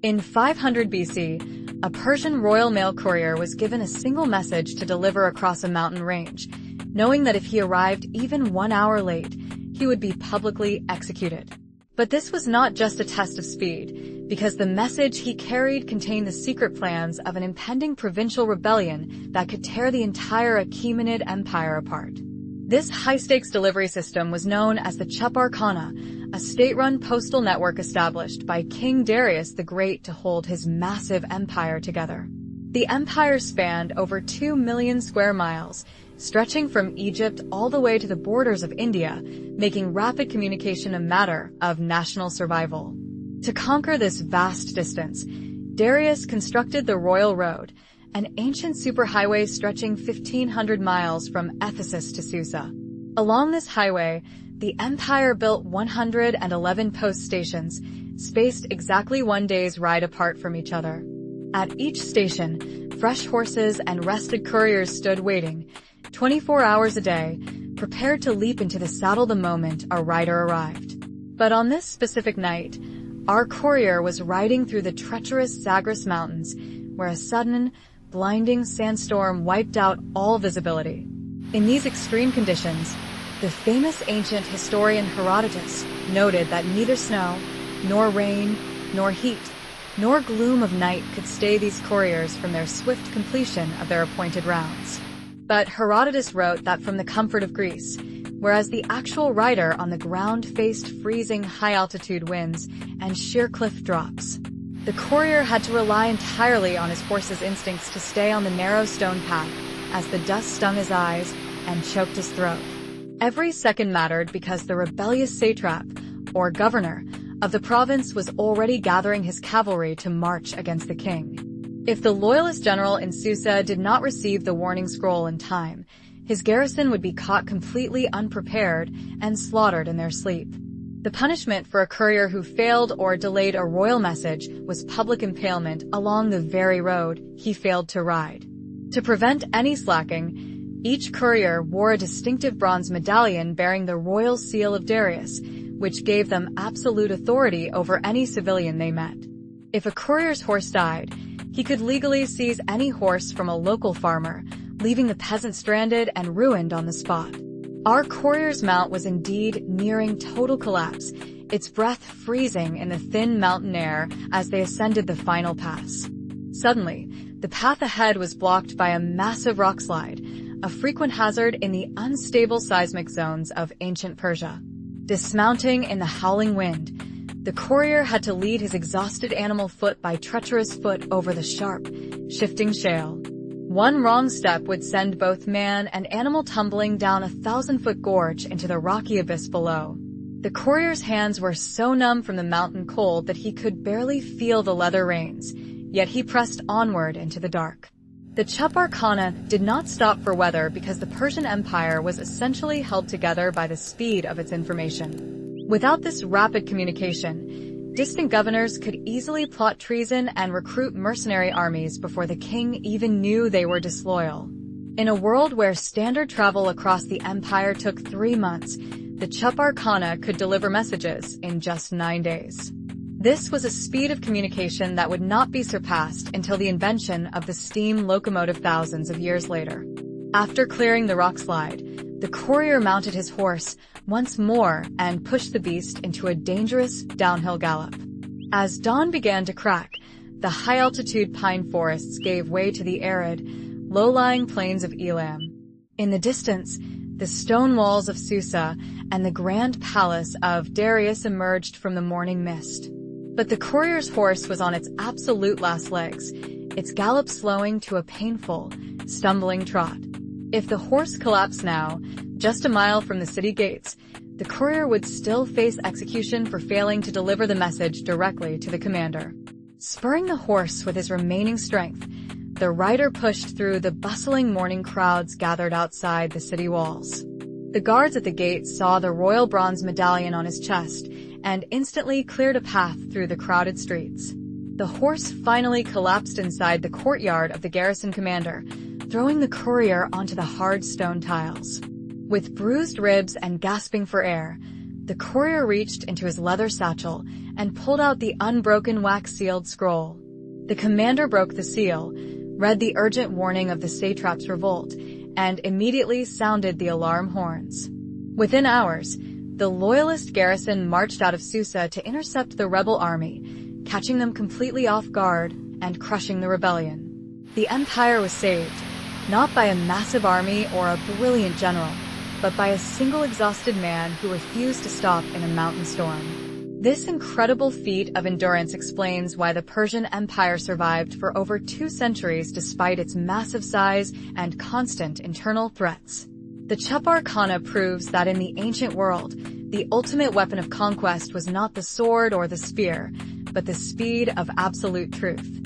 In 500 BC, a Persian royal mail courier was given a single message to deliver across a mountain range, knowing that if he arrived even 1 hour late, he would be publicly executed. But this was not just a test of speed, because the message he carried contained the secret plans of an impending provincial rebellion that could tear the entire Achaemenid Empire apart. This high-stakes delivery system was known as the Chapar Khaneh, a state-run postal network established by King Darius the Great to hold his massive empire together. The empire spanned over 2 million square miles, stretching from Egypt all the way to the borders of India, making rapid communication a matter of national survival. To conquer this vast distance, Darius constructed the Royal Road, an ancient superhighway stretching 1,500 miles from Ephesus to Susa. Along this highway, the empire built 111 post stations, spaced exactly 1 day's ride apart from each other. At each station, fresh horses and rested couriers stood waiting, 24 hours a day, prepared to leap into the saddle the moment a rider arrived. But on this specific night, our courier was riding through the treacherous Zagros Mountains, where a sudden, blinding sandstorm wiped out all visibility. In these extreme conditions, the famous ancient historian Herodotus noted that neither snow, nor rain, nor heat, nor gloom of night could stay these couriers from their swift completion of their appointed rounds. But Herodotus wrote that from the comfort of Greece, whereas the actual rider on the ground faced freezing high-altitude winds and sheer cliff drops. The courier had to rely entirely on his horse's instincts to stay on the narrow stone path as the dust stung his eyes and choked his throat. Every second mattered because the rebellious satrap, or governor, of the province was already gathering his cavalry to march against the king. If the loyalist general in Susa did not receive the warning scroll in time, his garrison would be caught completely unprepared and slaughtered in their sleep. The punishment for a courier who failed or delayed a royal message was public impalement along the very road he failed to ride. To prevent any slacking, each courier wore a distinctive bronze medallion bearing the royal seal of Darius, which gave them absolute authority over any civilian they met. If a courier's horse died, he could legally seize any horse from a local farmer, leaving the peasant stranded and ruined on the spot. Our courier's mount was indeed nearing total collapse, its breath freezing in the thin mountain air as they ascended the final pass. Suddenly, the path ahead was blocked by a massive rockslide, a frequent hazard in the unstable seismic zones of ancient Persia. Dismounting in the howling wind, the courier had to lead his exhausted animal foot by treacherous foot over the sharp, shifting shale. One wrong step would send both man and animal tumbling down a 1,000-foot gorge into the rocky abyss below. The courier's hands were so numb from the mountain cold that he could barely feel the leather reins, yet he pressed onward into the dark. The Chapar Khaneh did not stop for weather because the Persian Empire was essentially held together by the speed of its information. Without this rapid communication, distant governors could easily plot treason and recruit mercenary armies before the king even knew they were disloyal. In a world where standard travel across the empire took 3 months, the Chapar Khaneh could deliver messages in just 9 days. This was a speed of communication that would not be surpassed until the invention of the steam locomotive thousands of years later. After clearing the rockslide, the courier mounted his horse once more and pushed the beast into a dangerous downhill gallop. As dawn began to crack, the high-altitude pine forests gave way to the arid, low-lying plains of Elam. In the distance, the stone walls of Susa and the grand palace of Darius emerged from the morning mist. But the courier's horse was on its absolute last legs, its gallop slowing to a painful, stumbling trot. If the horse collapsed now, just a mile from the city gates, the courier would still face execution for failing to deliver the message directly to the commander. Spurring the horse with his remaining strength, the rider pushed through the bustling morning crowds gathered outside the city walls. The guards at the gate saw the royal bronze medallion on his chest and instantly cleared a path through the crowded streets. The horse finally collapsed inside the courtyard of the garrison commander, throwing the courier onto the hard stone tiles. With bruised ribs and gasping for air, The courier reached into his leather satchel and pulled out the unbroken wax-sealed scroll. The commander broke the seal, read the urgent warning of the satrap's revolt, and immediately sounded the alarm horns. Within hours, the loyalist garrison marched out of Susa to intercept the rebel army, catching them completely off guard and crushing the rebellion. The empire was saved, not by a massive army or a brilliant general, but by a single exhausted man who refused to stop in a mountain storm. This incredible feat of endurance explains why the Persian Empire survived for over 2 centuries despite its massive size and constant internal threats. The Chapar Khaneh proves that in the ancient world, the ultimate weapon of conquest was not the sword or the spear, but the speed of absolute truth.